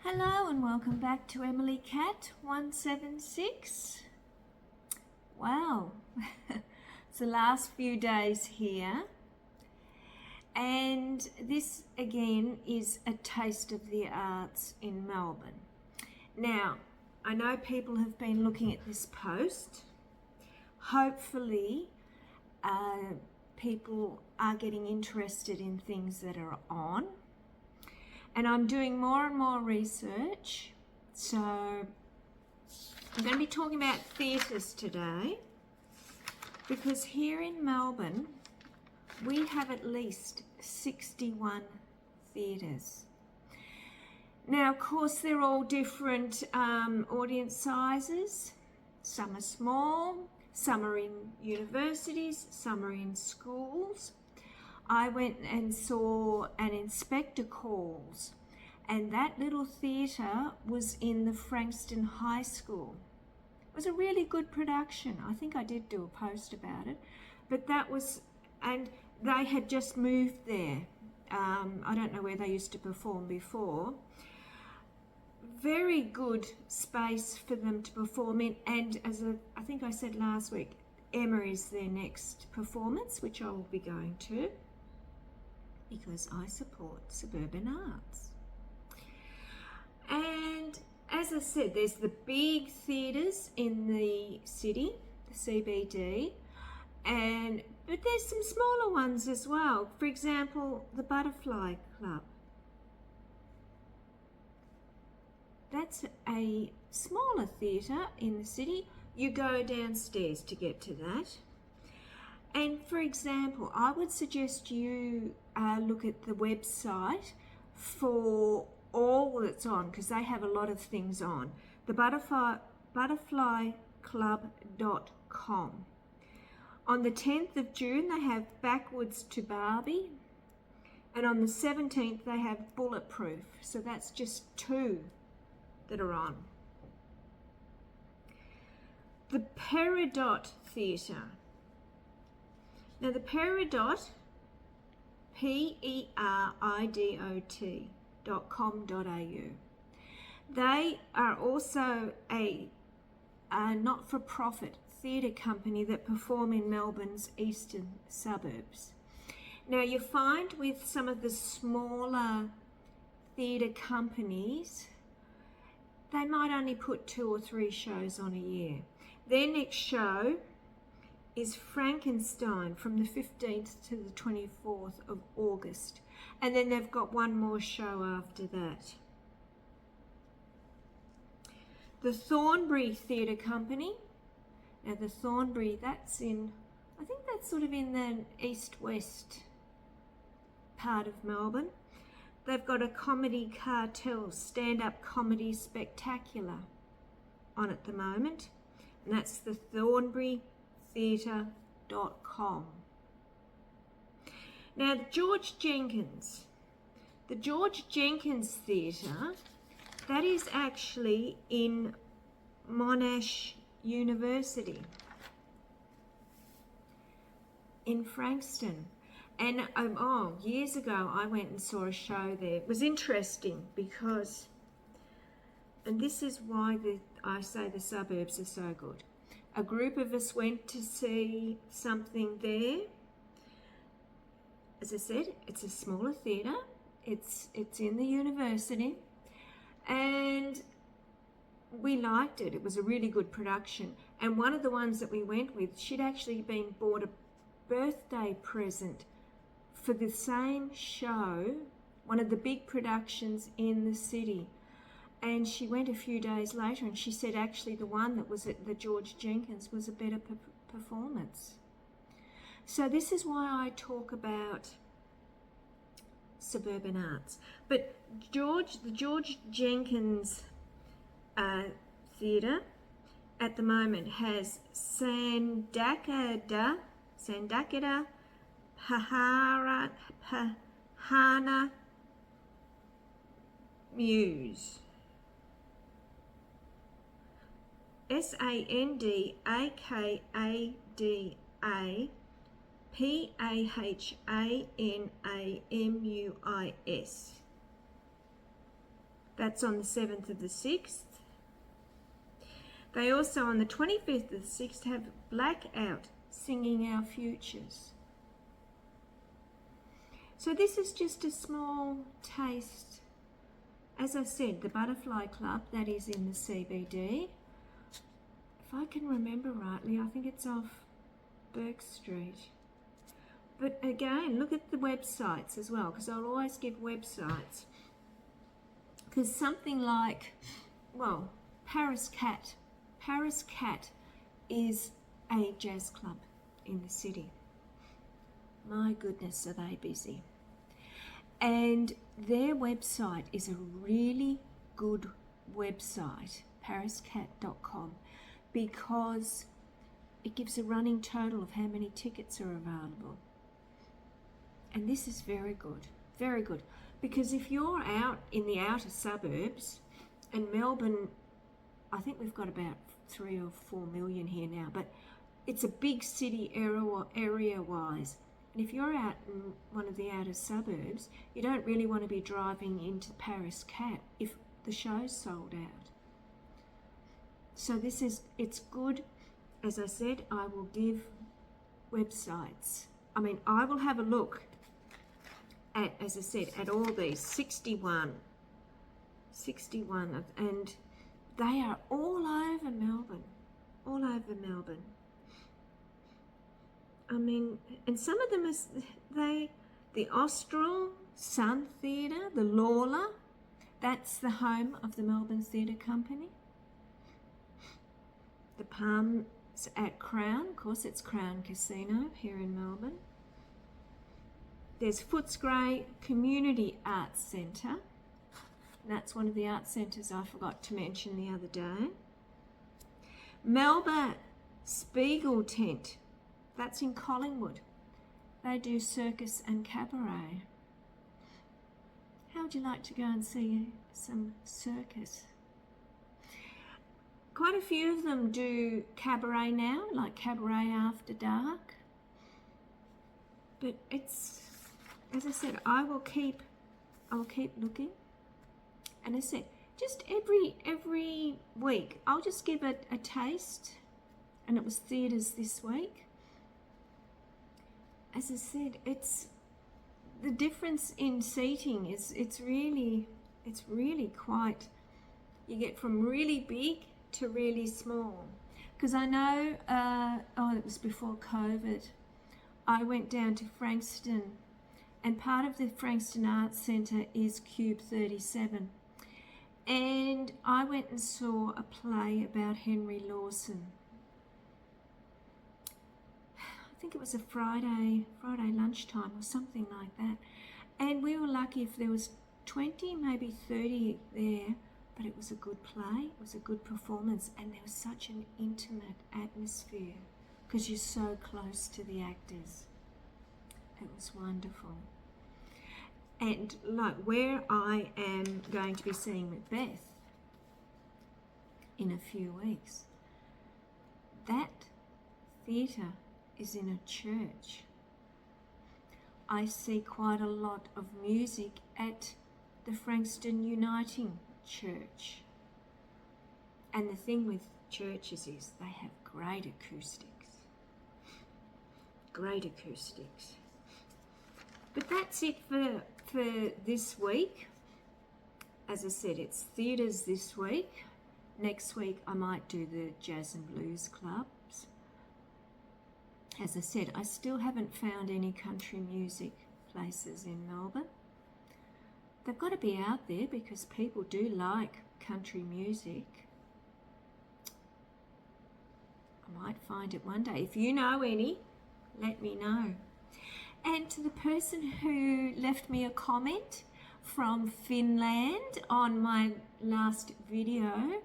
Hello and welcome back to Emily Cat 176. Wow, it's the last few days here, and this again is a taste of the arts in Melbourne. Now, I know people have been looking at this post. Hopefully, people are getting interested in things that are on. And I'm doing more and more research. So I'm going to be talking about theatres today, because here in Melbourne, we have at least 61 theatres. Now, of course, they're all different audience sizes. Some are small, some are in universities, some are in schools. I went and saw an Inspector Calls, and that little theatre was in the Frankston High School. It was a really good production. I think I did do a post about it, but that was, and they had just moved there. I don't know where they used to perform before. Very good space for them to perform in, and I think I said last week, Emma is their next performance, which I will be going to, because I support suburban arts. And as I said, there's the big theatres in the city, the CBD, but there's some smaller ones as well. For example, the Butterfly Club. That's a smaller theatre in the city. You go downstairs to get to that. And for example, I would suggest you look at the website for all that's on, because they have a lot of things on. The butterflyclub.com. On the 10th of June, they have Backwards to Barbie. And on the 17th, they have Bulletproof. So that's just two that are on. The Peridot Theatre. Now the Peridot, peridot.com.au. They are also a not-for-profit theatre company that perform in Melbourne's eastern suburbs. Now you find with some of the smaller theatre companies, they might only put 2 or 3 shows on a year. Their next show is Frankenstein from the 15th to the 24th of August. And then they've got one more show after that. The Thornbury Theatre Company. Now the Thornbury, that's in, I think that's sort of in the east-west part of Melbourne. They've got a comedy cartel, stand-up comedy spectacular on at the moment. And that's the Thornbury theatre.com. Now, the George Jenkins Theatre, that is actually in Monash University in Frankston. And years ago, I went and saw a show there. It was interesting because, and this is why I say the suburbs are so good. A group of us went to see something there. As I said, it's a smaller theatre. It's in the university, and we liked it. It was a really good production. And one of the ones that we went with, she'd actually been bought a birthday present for the same show, one of the big productions in the city. And she went a few days later and she said actually the one that was at the George Jenkins was a better performance. So this is why I talk about suburban arts. But the George Jenkins Theatre at the moment has Sandakada Pahana Muse. Sandakada Pahanamus. That's on the 7th of the 6th. They also, on the 25th of the 6th, have Blackout, Singing Our Futures. So this is just a small taste. As I said, the Butterfly Club, that is in the CBD. If I can remember rightly, I think it's off Burke Street. But again, look at the websites as well, because I'll always give websites. Because something like, well, Paris Cat is a jazz club in the city. My goodness, are they busy. And their website is a really good website, pariscat.com, because it gives a running total of how many tickets are available. And this is very good, very good. Because if you're out in the outer suburbs, and Melbourne, I think we've got about 3 or 4 million here now, but it's a big city area-wise. And if you're out in one of the outer suburbs, you don't really want to be driving into Paris Cat if the show's sold out. So it's good. As I said, I will give websites. I mean, I will have a look at, as I said, at all these 61, and they are all over Melbourne, I mean, and some of them are, the Austral, Sun Theatre, the Lawler, that's the home of the Melbourne Theatre Company. The Palms at Crown, of course it's Crown Casino here in Melbourne. There's Footscray Community Arts Centre. That's one of the art centres I forgot to mention the other day. Melba Spiegel Tent, that's in Collingwood. They do circus and cabaret. How would you like to go and see some circus? Quite a few of them do cabaret now, like Cabaret After Dark. But it's, as I said, I will keep looking. And as I said, just every week, I'll just give it a taste. And it was theatres this week. As I said, it's the difference in seating is it's really quite. You get from really big to really small. Because I know, it was before COVID. I went down to Frankston, and part of the Frankston Arts Centre is Cube 37. And I went and saw a play about Henry Lawson. I think it was a Friday lunchtime or something like that. And we were lucky if there was 20, maybe 30 there, but it was a good play, it was a good performance, and there was such an intimate atmosphere because you're so close to the actors. It was wonderful. And like where I am going to be seeing Macbeth in a few weeks, that theatre is in a church. I see quite a lot of music at the Frankston Uniting Church. And the thing with churches is they have great acoustics. Great acoustics. But that's it for this week. As I said, it's theatres this week. Next week I might do the Jazz and Blues clubs. As I said, I still haven't found any country music places in Melbourne. They've got to be out there because people do like country music. I might find it one day. If you know any, let me know. And to the person who left me a comment from Finland on my last video,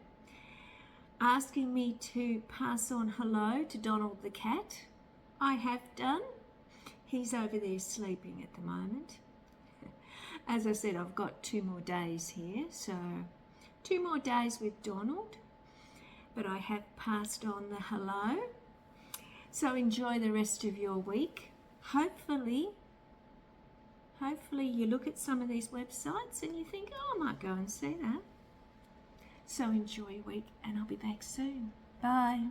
asking me to pass on hello to Donald the cat, I have done. He's over there sleeping at the moment. As I said, I've got 2 more days here, so 2 more days with Donald, but I have passed on the hello. So enjoy the rest of your week. Hopefully hopefully you look at some of these websites and you think, oh, I might go and see that. So enjoy your week, and I'll be back soon. Bye.